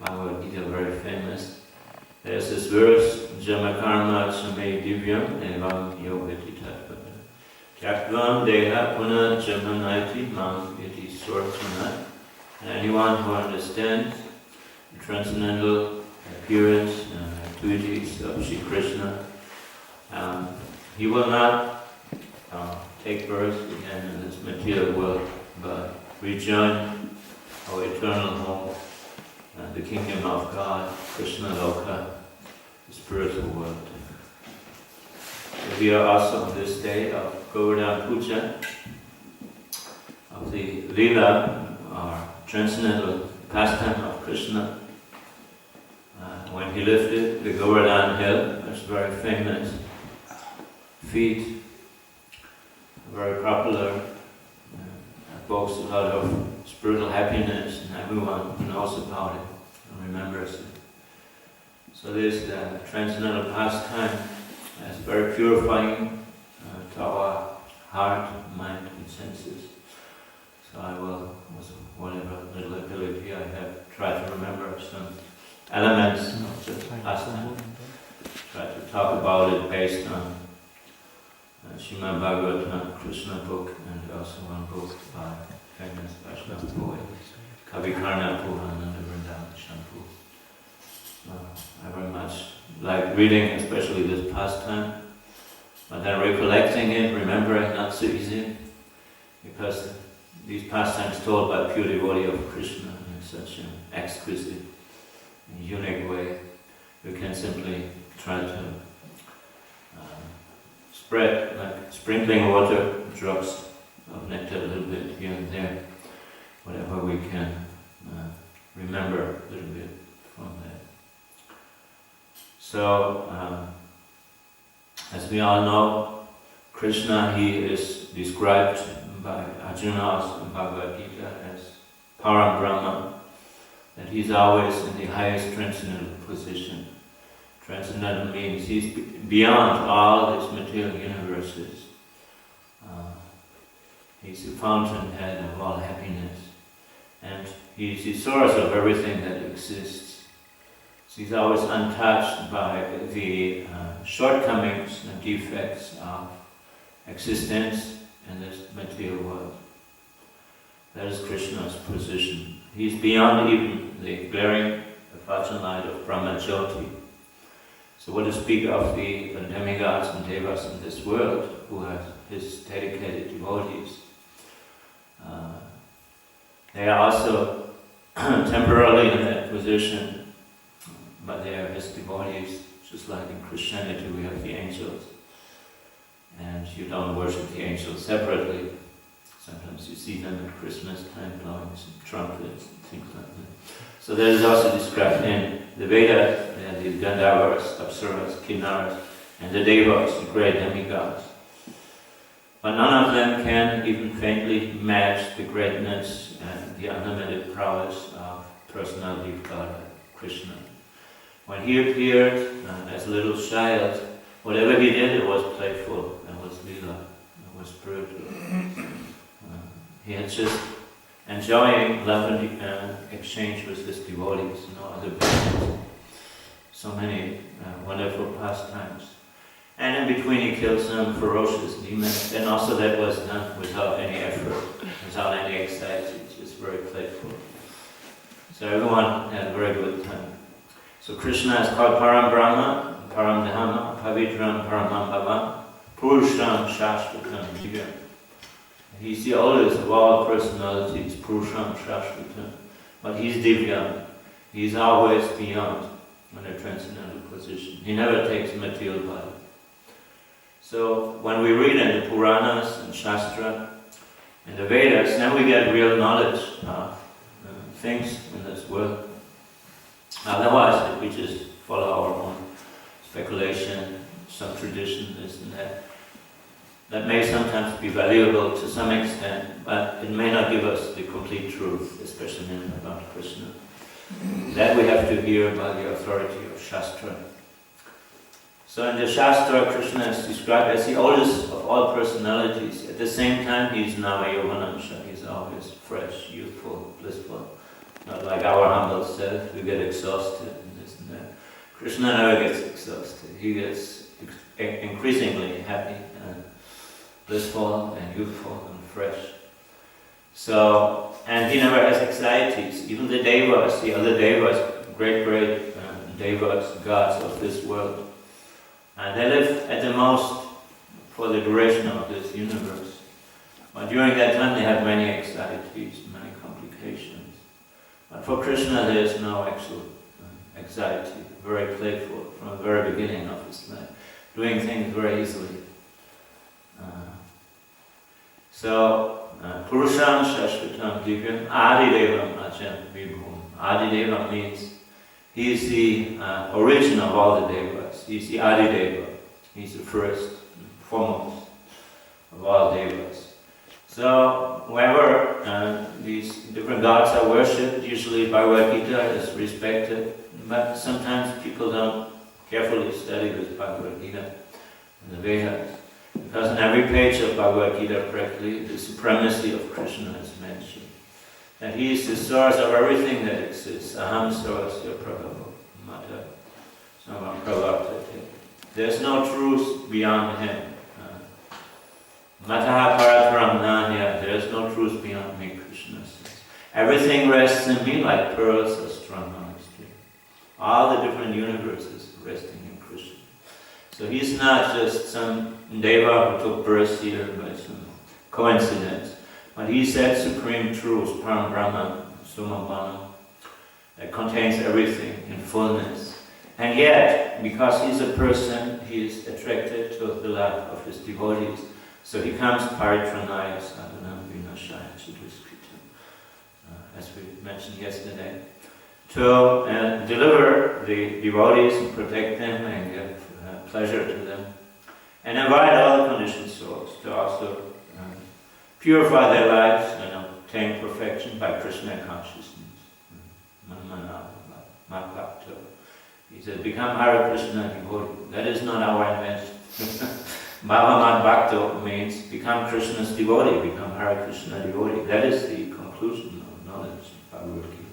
Bhagavad Gita, very famous. There's this verse, Jamakarma Chame Divyam Evam Yogati Tatpada. Tyakvam Deha Puna Jamanaiti Mam Iti Sortana. And anyone who understands the transcendental appearance and activities of Sri Krishna, he will not take birth again in this material world, but rejoin our eternal home, the kingdom of God, Krishna Loka, the spiritual world. So we are also on this day of Govardhan Puja, of the Lila, or transcendental pastime of Krishna. When he lifted the Govardhan hill, it's very famous feat, very popular, boasts a lot of spiritual happiness, and everyone knows about it and remembers it. So this transcendental pastime is very purifying to our heart, mind, and senses. So I will, with whatever little ability I have, try to remember some elements of the pastime. Try to talk about it based on Srimad Bhagavatam, Krishna book, and also one book by famous Vaishnava poet, Kavikarna Purananda Vrindavan Shampoo. I very much like reading, especially this pastime, but then recollecting it, remembering, not so easy, because these pastimes told by pure devotee of Krishna in such an exquisite, unique way, we can simply try to spread, like sprinkling water, drops of nectar a little bit here and there, whatever we can remember a little bit from that. So, as we all know, Krishna, he is described by Arjuna in Bhagavad Gita as Param Brahma, that he's always in the highest transcendental position. Transcendental means he's beyond all these material universes. He's the fountainhead of all happiness, and he's the source of everything that exists. So he's always untouched by the shortcomings and defects of existence in this material world. That is Krishna's position. He's beyond even the glaring effulgent light of Brahma Jyoti. So what to speak of the demigods and devas in this world, who are his dedicated devotees. They are also temporarily in that position, but they are his devotees, just like in Christianity we have the angels. And you don't worship the angels separately. Sometimes you see them at Christmas time blowing some trumpets and things like that. So that is also described in the Veda, the Gandharvas, Apsaras, Kinnaras, and the Devas, the great demigods. But none of them can even faintly match the greatness and the unlimited prowess of personality of God, Krishna. When he appeared as a little child, whatever he did, it was playful, it was lila, it was spiritual. He had just enjoying love and exchange with his devotees, no other business. So many wonderful pastimes. And in between he killed some ferocious demons, and also that was done without any effort, without any anxiety, just very playful. So everyone had a very good time. So Krishna is called Param Brahma, Param Dhamma, Pavitram Paramam Bhava, Purusham Shashvatam Jivam. He's the oldest of all personalities, Purusham Shashvatam, but he's Divyam. He's always beyond in a transcendental position. He never takes a material body. So when we read in the Puranas and Shastra and the Vedas, then we get real knowledge of things in this world. Otherwise, if we just follow our own speculation, some tradition, this and that, that may sometimes be valuable to some extent, but it may not give us the complete truth, especially about Krishna. That we have to hear by the authority of Shastra. So in the Shastra, Krishna is described as the oldest of all personalities. At the same time, he is Nava Yovanamsha. He is always fresh, youthful, blissful, Not like our humble self, we get exhausted and this and that. Krishna never gets exhausted. He gets increasingly happy and blissful and youthful and fresh. So, and he never has anxieties. Even the devas, the other devas, great devas, gods of this world, they live at the most for the duration of this universe. But during that time they have many anxieties, many complications. But for Krishna there is no actual anxiety, very playful from the very beginning of his life, doing things very easily. Purusham Shashvatam Divyam Adidevam Ajam Vibhum. Adideva means he is the origin of all the devas. He is the Adideva. He is the first, foremost of all devas. So wherever these different gods are worshipped, usually Bhagavad Gita is respected, but sometimes people don't carefully study this Bhagavad Gita and the Vedas. Because in every page of Bhagavad Gita practically, the supremacy of Krishna is mentioned. That he is the source of everything that exists. Aham sarvasya prabhavo mata samam pravartate. There's no truth beyond him. Mataha parataram nanya. There is no truth beyond me, Krishna says. Everything rests in me like pearls are strung on a string. All the different universes resting in Krishna. So he's not just some deva who took birth here by some coincidence, but he's that supreme truth, Param Brahman, Sumabhana, that contains everything in fullness. And yet, because he's a person, he is attracted to the love of his devotees. So he comes paritranaya sadhanam vinashaya chiduskritam, as we mentioned yesterday, to deliver the devotees and protect them and give pleasure to them, and invite all the conditioned souls to also purify their lives and obtain perfection by Krishna consciousness. He said, become Hare Krishna devotee. That is not our invention. Bhavaman Bhakto means become Krishna's devotee, become Hare Krishna devotee. That is the conclusion of knowledge in Bhagavad Gita.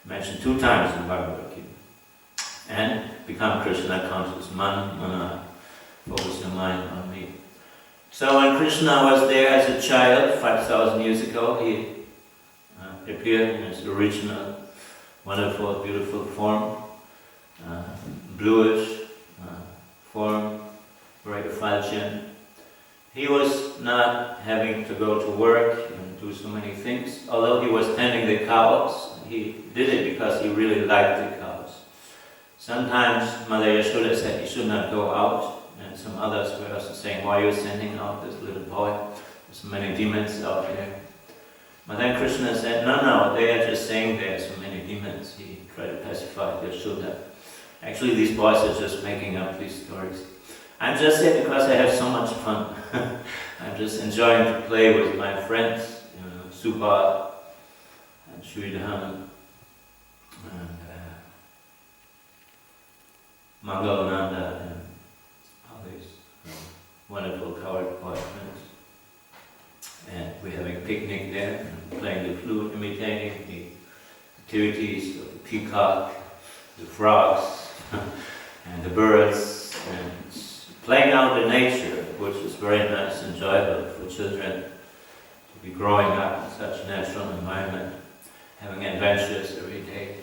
Mentioned 2 times in Bhagavad Gita. And become Krishna conscious. Mana, focus your mind on me. So when Krishna was there as a child, 5,000 years ago, he appeared in his original, wonderful, beautiful form, bluish form, very effulgent. He was not having to go to work and do so many things. Although he was tending the cows, he did it because he really liked the cows. Sometimes Mother Yashoda said he should not go out, and some others were also saying, why are you sending out this little boy? There's so many demons out there. But then Krishna said, no, they are just saying there are so many demons. He tried to pacify Yashoda. Actually, these boys are just making up these stories. I'm just here because I have so much fun. I'm just enjoying to play with my friends, Subha and Sridham and Nikhilananda and all these wonderful coward boy friends. And we're having a picnic there and playing the flute, imitating the activities of the peacock, the frogs, and the birds, and playing out in nature, which is very nice and joyful for children to be growing up in such a natural environment, having adventures every day.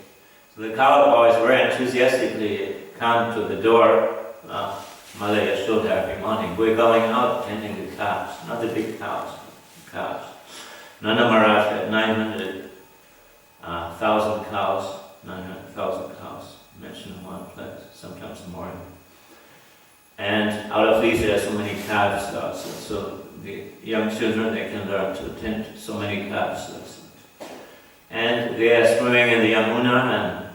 So the coward boys very enthusiastically come to the door of Mother Yashoda every morning. We're going out tending the cows, not the big cows, the cows. Nanda Maharaj had 900,000 cows, 900,000 cows mentioned in one place, sometimes more. And out of these there are so many calves also. So the young children, they can learn to tend so many calves also. And they are swimming in the Yamuna and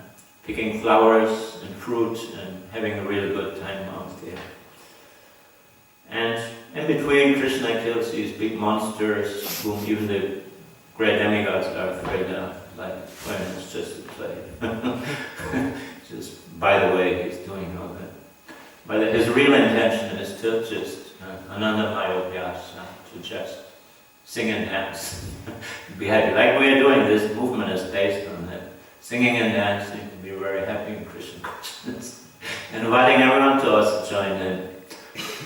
picking flowers and fruit and having a really good time out there. And in between, Krishna kills these big monsters whom even the great demigods are afraid of, like when it's just a play. Just by the way, he's doing all that. But his real intention is to just Anandamaya Vyasa, to just sing and dance, be happy. Like we are doing, this movement is based on that. singing and dancing, and we were very happy in Krishna consciousness, and inviting everyone to also join in.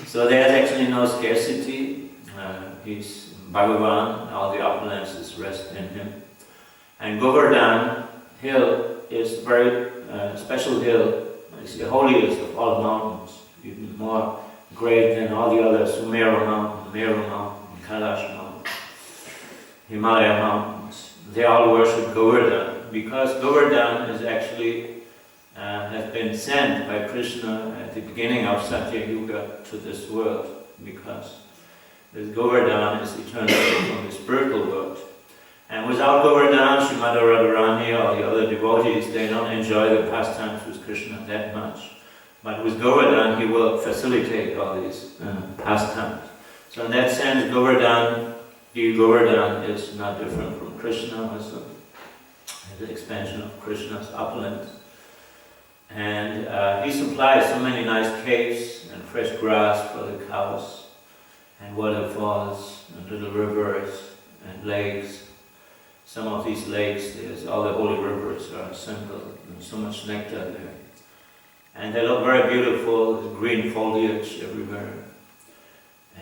So there's actually no scarcity. He's Bhagavan, all the opulences rest in him. And Govardhan hill is a very special hill. It's the holiest of all mountains, even more great than all the others: Sumeru Mountain, Meru Mountain, Kailash Mountain, Himalaya Mountains. They all worship Govardhan because Govardhan is actually has been sent by Krishna at the beginning of Satya Yuga to this world, because this Govardhan is eternally from the spiritual world. And without Govardhan, Srimati Radharani or the other devotees, they don't enjoy the pastimes with Krishna that much. But with Govardhan, he will facilitate all these pastimes. So in that sense, Govardhan is not different from Krishna, also the expansion of Krishna's opulence. And he supplies so many nice caves and fresh grass for the cows, and waterfalls, and little rivers, and lakes. Some of these lakes, all the holy rivers are assembled, and so much nectar there. And they look very beautiful, with green foliage everywhere,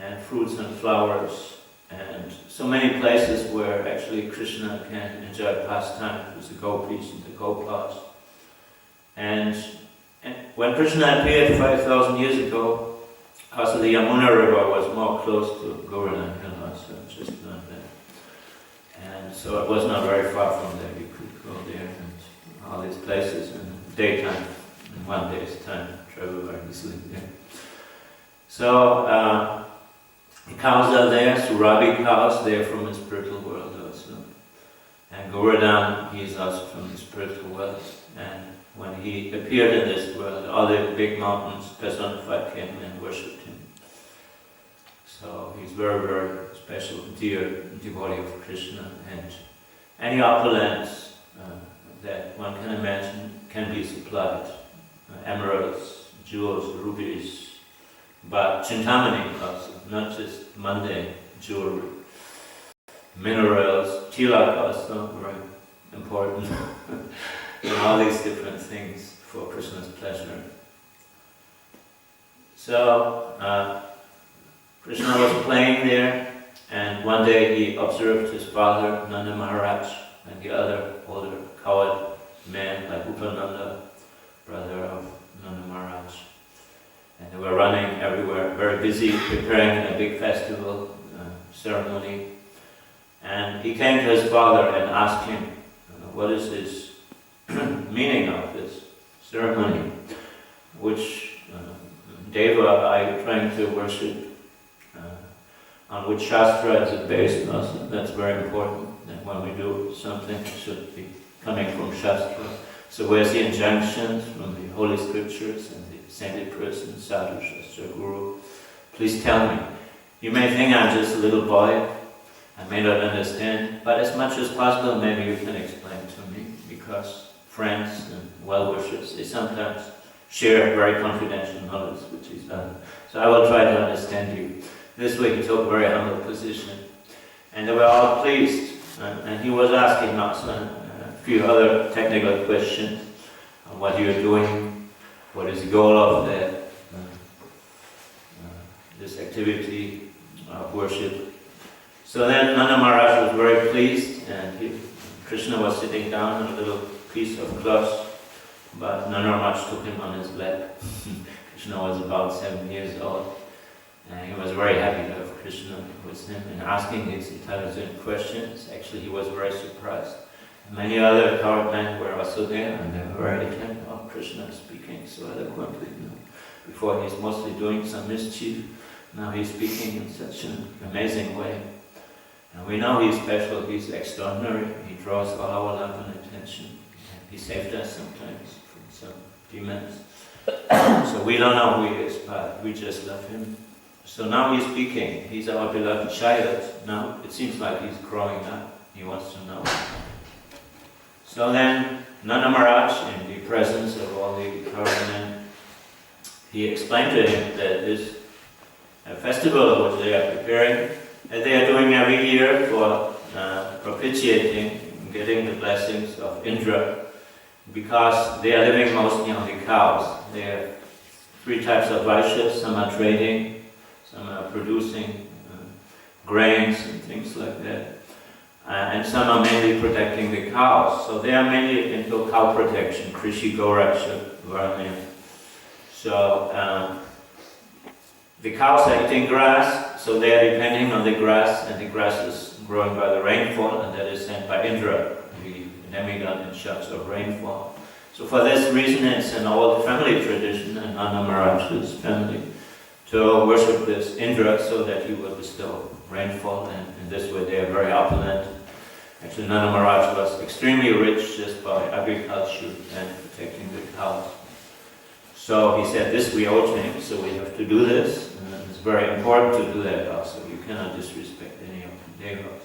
and fruits and flowers, and so many places where actually Krishna can enjoy pastime with the gopis and the gopas. And when Krishna appeared 5,000 years ago, also the Yamuna River was more close to Govardhan Hill, also just like that. And so it was not very far from there. You could go there and all these places in daytime, in one day's time, travel very easily there. So the cows are there, Surabi cows, they are from the spiritual world also. And Govardhan, he is also from the spiritual world. And when he appeared in this world, all the big mountains personified came and worshipped him. So he's very, very special, dear devotee of Krishna, and any opulence that one can imagine can be supplied. Emeralds, jewels, rubies, but Chintamani also, not just mundane jewelry. Minerals, tilak also, very important. And all these different things for Krishna's pleasure. So, Krishna was playing there, and one day he observed his father, Nanda Maharaj, and the other older coward man like Upananda, brother of Nanda Maharaj. And they were running everywhere, very busy, preparing a big festival ceremony. And he came to his father and asked him, what is his meaning of this ceremony, which Deva are you trying to worship, on which Shastra is it based also. That's very important, that when we do something it should be coming from Shastra. So where's the injunctions from the Holy Scriptures and the sainted person, Sadhu, Shastra, Guru? Please tell me. You may think I'm just a little boy, I may not understand, but as much as possible maybe you can explain to me, because friends and well-wishers, they sometimes share very confidential knowledge with each other. So I will try to understand you. This way he took a very humble position. And they were all pleased. And he was asking also a few other technical questions on what you're doing, what is the goal of this activity of worship. So then Nanda Maharaj was very pleased, and Krishna was sitting down on a little piece of cloth, but Nanda Maharaj took him on his lap. Krishna was about 7 years old, and he was very happy to have Krishna with him and asking these intelligent questions. Actually, he was very surprised. Many other coward men were also there, and they were very attentive. Oh, Krishna is speaking so eloquently. Before he's mostly doing some mischief, now he's speaking in such an amazing way. And we know he's special, he's extraordinary, he draws all our love and attention. And he saved us sometimes from some demons. So we don't know who he is, but we just love him. So now he's speaking, he's our beloved child. Now it seems like he's growing up, he wants to know. So then Nanda Maharaj, in the presence of all the men, he explained to him that this festival which they are preparing, that they are doing every year for propitiating, getting the blessings of Indra, because they are living mostly on the cows. There are three types of Vaishyas. Some are trading, some are producing grains and things like that. And some are mainly protecting the cows. So they are mainly into cow protection, Krishi Goraksha Varnaya. So the cows are eating grass, so they are depending on the grass, and the grass is growing by the rainfall, and that is sent by Indra, the demigod in charge of rainfall. So for this reason, it's an old family tradition in Nanda Maharaj's family to worship this Indra so that he will bestow rainfall, and in this way they are very opulent. Actually, Nanda Maharaj was extremely rich just by agriculture and protecting the cows. So he said, this we owe to him, so we have to do this. And it's very important to do that also. You cannot disrespect any of the devas.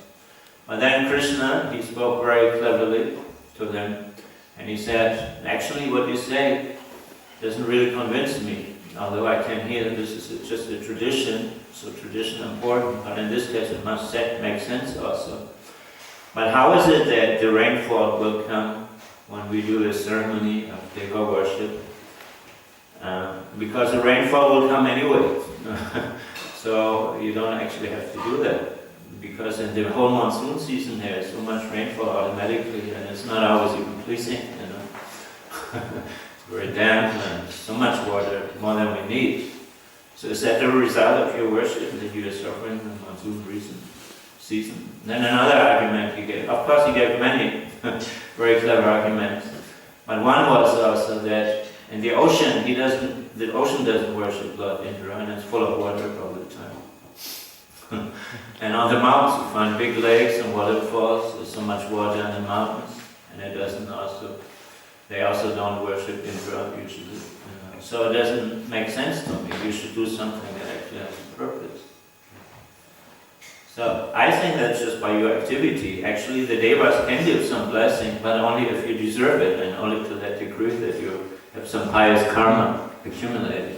But then Krishna, he spoke very cleverly to them. And he said, actually what you say doesn't really convince me. Although I can hear that this is just a tradition, so tradition important, but in this case it must make sense also. But how is it that the rainfall will come when we do this ceremony of Deva worship? Because the rainfall will come anyway. So you don't actually have to do that. Because in the whole monsoon season there is so much rainfall automatically, and it's not always even pleasing, you know. It's very damp and so much water, more than we need. So is that the result of your worship, that you are suffering in the monsoon season? Then another argument he gave. Of course he gave many very clever arguments. But one was also that in the ocean, the ocean doesn't worship Lord Indra, and it's full of water all the time. And on the mountains you find big lakes and waterfalls. There's so much water in the mountains, and they also don't worship Indra usually. So it doesn't make sense to me. You should do something that actually has a purpose. So I think that's just by your activity. Actually the devas can give some blessing, but only if you deserve it, and only to that degree that you have some pious karma accumulated.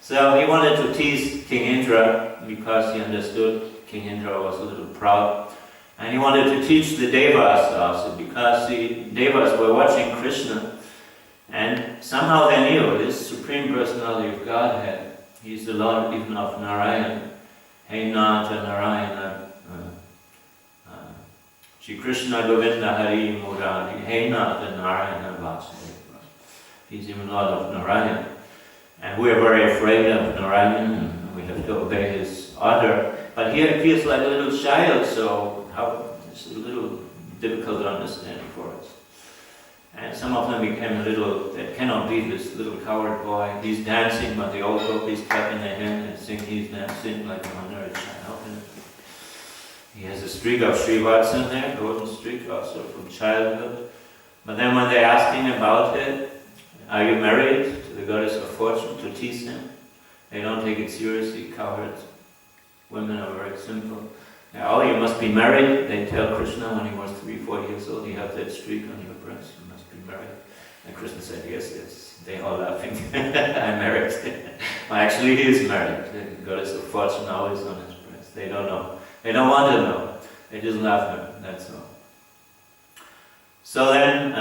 So he wanted to tease King Indra because he understood King Indra was a little proud. And he wanted to teach the devas also, because the devas were watching Krishna, and somehow they knew this Supreme Personality of Godhead. He's the Lord even of Narayana. Hey Nata Narayana, Shri Krishna Govinda Hari Murari, Hey Nata Narayana Vasudeva. He's even Lord of Narayana. And we are very afraid of Narayana, and we have to obey his order. But here it feels like a little child, so it's a little difficult to understand for us. And some of them became a little, that cannot be this little coward boy. He's dancing, but the old gopis clapping their hands and think he's dancing like a honored child. And he has a streak of Srivats in there, golden streak also from childhood. But then when they ask him about it, are you married to the goddess of fortune, to tease him? They don't take it seriously, cowards. Women are very simple. Oh, you must be married. They tell Krishna when he was 3-4 years old, you have that streak on your breast, you must be married. And Krishna said, yes, yes. They all laughing. I'm married. Well, actually he is married. The goddess of fortune always on his breast. They don't know. They don't want to know. They just laugh at him, that's all. So then,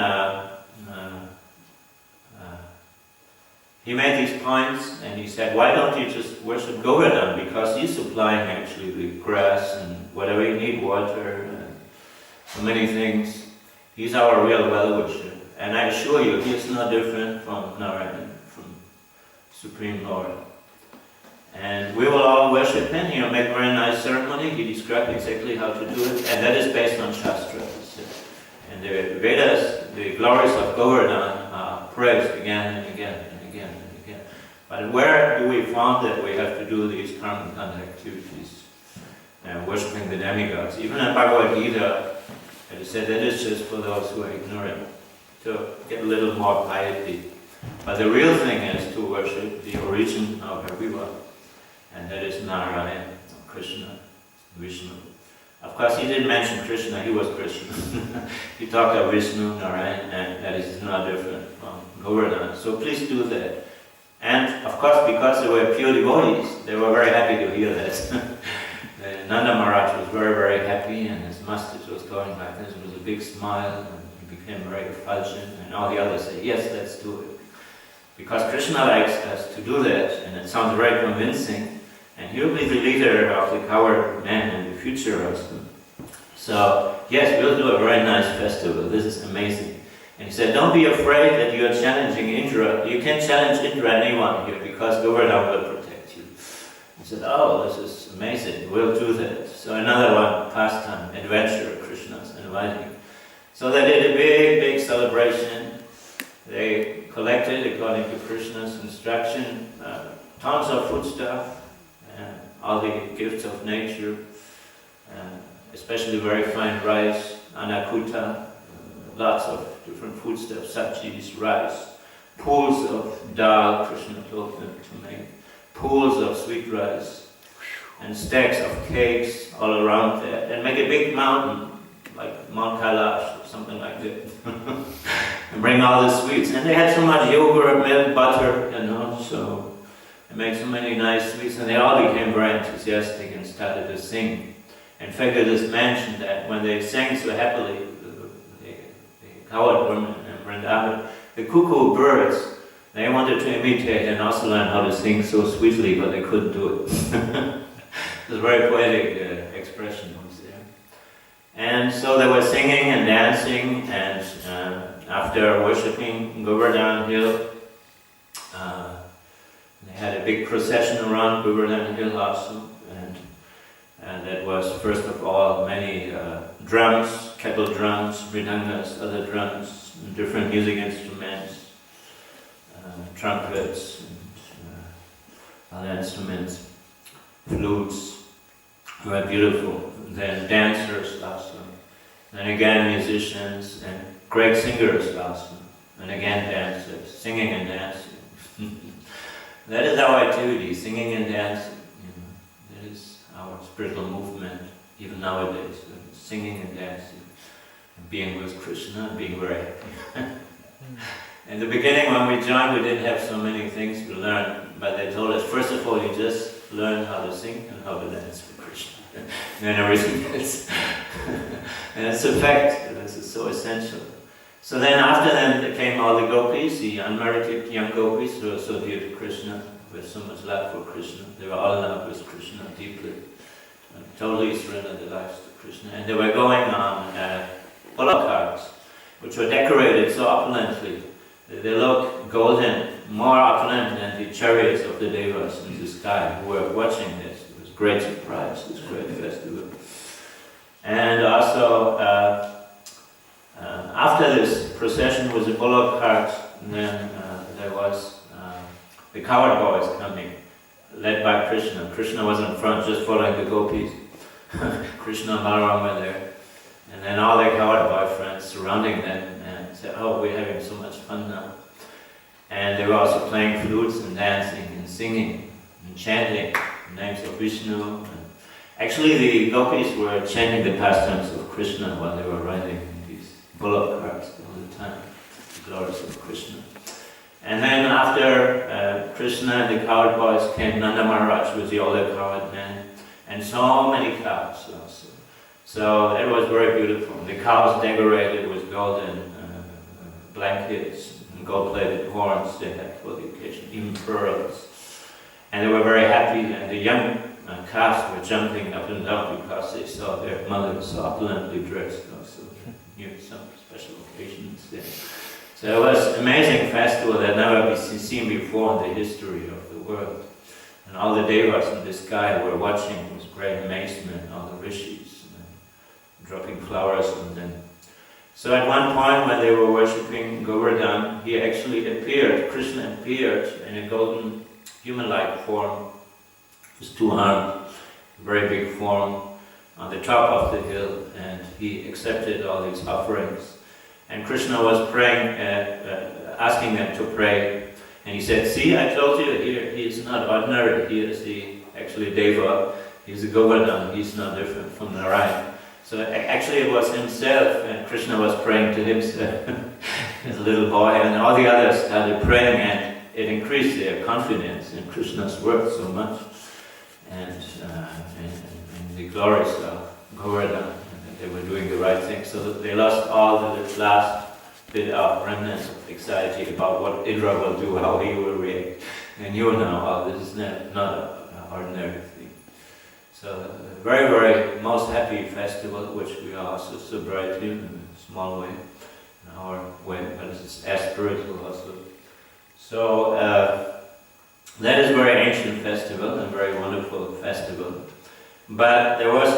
he made these points, and he said, why don't you just worship Govardhan? Because he's supplying actually the grass and whatever you need, water and so many things. He's our real well-wisher. And I assure you, he is no different from Narayan, from Supreme Lord. And we will all worship him, make very nice ceremony. He described exactly how to do it, and that is based on Shastra. And the Vedas, the glories of Govardhan are praised again and again. But where do we find that we have to do these karma kanda activities? Worshipping the demigods. Even in Bhagavad Gita, it is said that it's just for those who are ignorant, to get a little more piety. But the real thing is to worship the origin of everyone. And that is Narayan, Krishna, Vishnu. Of course, he didn't mention Krishna, he was Krishna. He talked of Vishnu, Narayan, and that is not different from Govardhan. So please do that. And of course, because they were pure devotees, they were very happy to hear that. Nanda Maharaj was very, very happy, and his mustache was going like this. It was a big smile, and He became very effulgent, and all the others say, yes, let's do it. Because Krishna likes us to do that, and it sounds very convincing, and he'll be the leader of the coward men in the future also. So, yes, we'll do a very nice festival, this is amazing. And he said, don't be afraid that you are challenging Indra. You can challenge Indra, anyone here, because Govardhan will protect you. He said, oh, this is amazing, we'll do that. So another one, pastime, adventure, Krishna's inviting. So they did a big celebration. They collected, according to Krishna's instruction, tons of foodstuff, all the gifts of nature, especially very fine rice, anakuta, lots of different foodstuffs, sabjis, rice, pools of dal, Krishna told them to make, pools of sweet rice, and stacks of cakes all around there, and make a big mountain, like Mount Kailash or something like that, and bring all the sweets. And they had so much yogurt, milk, butter, so they made so many nice sweets, and they all became very enthusiastic and started to sing. In fact, it is mentioned that when they sang so happily, the coward women in Vrindavan, the cuckoo birds, they wanted to imitate and also learn how to sing so sweetly, but they couldn't do it. It was a very poetic expression was there. And so they were singing and dancing, and after worshipping Govardhan Hill, they had a big procession around Govardhan Hill also, and that was first of all many drums, kettle drums, mridangas, other drums, and different music instruments, trumpets, and other instruments, flutes, were beautiful. Then dancers also, and again musicians, and great singers also, and again dancers, singing and dancing. That is our activity, singing and dancing. That is our spiritual movement, even nowadays, singing and dancing, and being with Krishna, and being very happy. In the beginning, when we joined, we didn't have so many things to learn, but they told us, first of all, you just learn how to sing and how to dance for Krishna. And then everything else. And it's a fact, this is so essential. So then after them there came all the gopis, the unmarried young gopis who were so dear to Krishna, with so much love for Krishna. They were all in love with Krishna deeply, and totally surrendered their lives to Krishna. And they were going on bullock carts, which were decorated so opulently. They look golden, more opulent than the chariots of the devas in the sky who were watching this. It was a great surprise, this great festival. And also, after this procession with the bullock carts, then there was the coward boys coming, led by Krishna. Krishna was in front, just following the gopis. Krishna and Balaram were there. And then all their coward boy friends surrounding them and said, oh, we're having so much fun now. And they were also playing flutes and dancing and singing and chanting the names of Vishnu. And actually, the gopis were chanting the pastimes of Krishna while they were riding in these bullock carts all the time, the glories of Krishna. And then after Krishna and the coward boys came Nanda Maharaj with the older coward men, and so many cows also. So that was very beautiful. The cows decorated with golden blankets and gold-plated horns they had for the occasion, even pearls. And they were very happy, and the young calves were jumping up and down because they saw their mother so opulently dressed also. Knew some special occasions there. So it was an amazing festival that never been seen before in the history of the world. And all the devas in the sky were watching with great amazement, all the rishis, dropping flowers on them. So at one point when they were worshipping Govardhan, he actually appeared, Krishna appeared in a golden human-like form, with two arms, a very big form, on the top of the hill, and he accepted all these offerings. And Krishna was praying, asking them to pray, and he said, see, I told you, he is not ordinary, he is actually Deva, he's a Govardhan, he's not different from Narayan. So actually it was himself, and Krishna was praying to himself as a little boy, and all the others started praying, and it increased their confidence in Krishna's work so much, and in the glories of Govardhan, and they were doing the right thing. So that they lost all the last bit of remnants of anxiety about what Indra will do, how he will react. And you know, oh, this is not an ordinary thing. So very, very most happy festival, which we are also celebrating in a small way, in our way, but it's as spiritual also. So that is a very ancient festival and very wonderful festival. But there was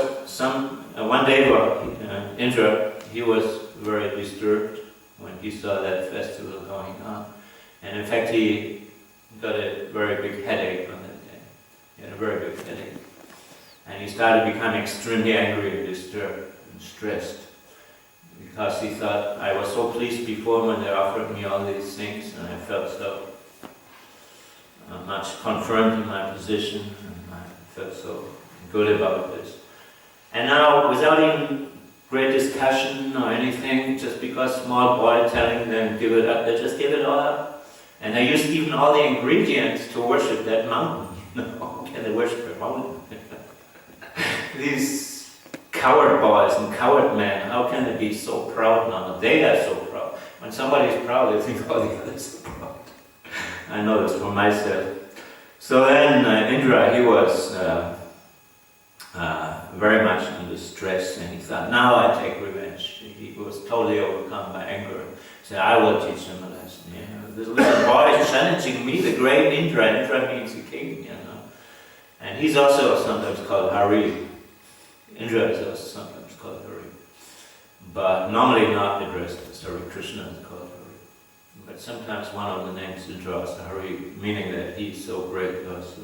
one day where Indra, he was very disturbed when he saw that festival going on. And in fact, he got a very big headache on that day. He had a very big headache. And he started becoming extremely angry and disturbed and stressed. Because he thought, I was so pleased before when they offered me all these things, and I felt so much confirmed in my position, and I felt so good about this. And now, without even great discussion or anything, just because small boy telling them give it up, they just give it all up. And they used even all the ingredients to worship that mountain. How can they worship a mountain? These coward boys and coward men, how can they be so proud now? They are so proud. When somebody's proud, they think, oh, the others are proud. I know this for myself. So then Indra, he was very much under stress, and he thought, now I take revenge. He was totally overcome by anger. He said, I will teach him a lesson. You know? This little boy is challenging me, the great Indra. Indra means the king, you know. And he's also sometimes called Hari. Indra is also sometimes called Hari. But normally not addressed as Hari. Krishna is called Hari. But sometimes one of the names Indra is Hari, meaning that he's so great also.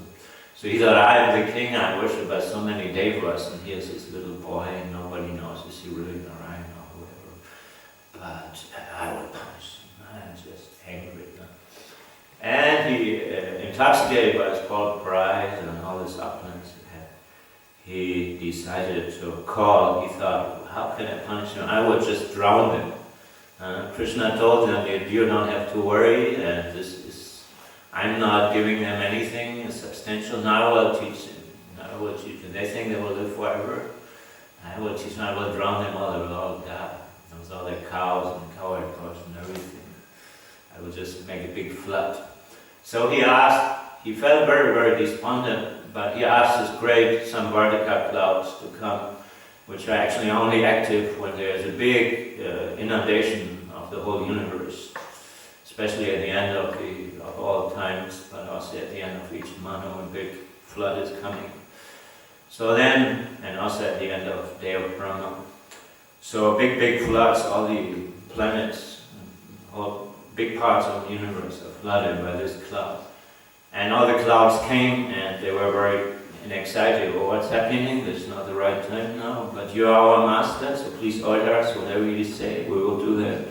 So he thought, I am the king, I'm worshipped by so many devas, and here's this little boy, and nobody knows, is he really Narayan or whoever. But I will punish him. I'm just angry. No? And he, intoxicated by his bold pride and all this opulence he decided to call. He thought, how can I punish him? I will just drown him. Krishna told him, you don't have to worry, and I'm not giving them anything substantial. Now I will teach them. Now I will teach them. They think they will live forever. I will teach them. I will drown them all. They will all die. With all their cows and cow cows and everything. I will just make a big flood. So he asked. He felt very, very despondent, but he asked his great Samvardhaka clouds to come, which are actually only active when there is a big inundation of the whole universe. Especially at the end of all times, but also at the end of each manu, a big flood is coming. So then, and also at the end of day of Brahma. So big floods, all the planets, all big parts of the universe are flooded by this cloud. And all the clouds came, and they were very excited. Well, what's happening? This is not the right time now, but you are our master, so please order us, whatever you say, we will do that.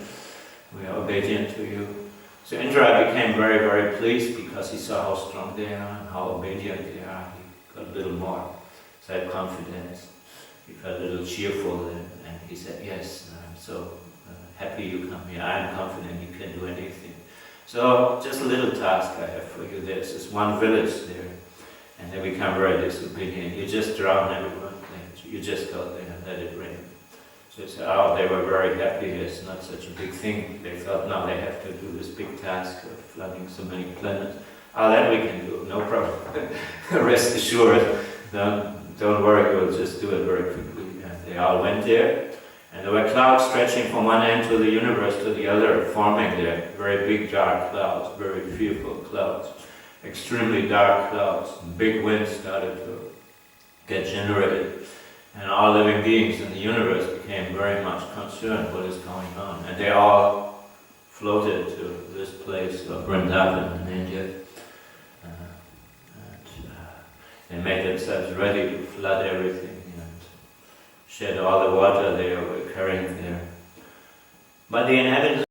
We are obedient to you. So Indra became very, very pleased because he saw how strong they are and how obedient they are. He got a little more self-confidence. He felt a little cheerful, and he said, yes, I'm so happy you come here. I'm confident you can do anything. So just a little task I have for you. There's this one village there, and they become very disobedient. You just drown everyone. You just go there and let it rain. So they said, oh, they were very happy. It's not such a big thing. They thought, now they have to do this big task of flooding so many planets. Oh, that we can do, no problem. Rest assured, don't worry, we'll just do it very quickly. And they all went there, and there were clouds stretching from one end to the universe to the other, forming there. Very big dark clouds, very fearful clouds, extremely dark clouds. Big winds started to get generated. And all living beings in the universe became very much concerned what is going on. And they all floated to this place of Vrindavan in India. They made themselves ready to flood everything and shed all the water they were carrying there. But the inhabitants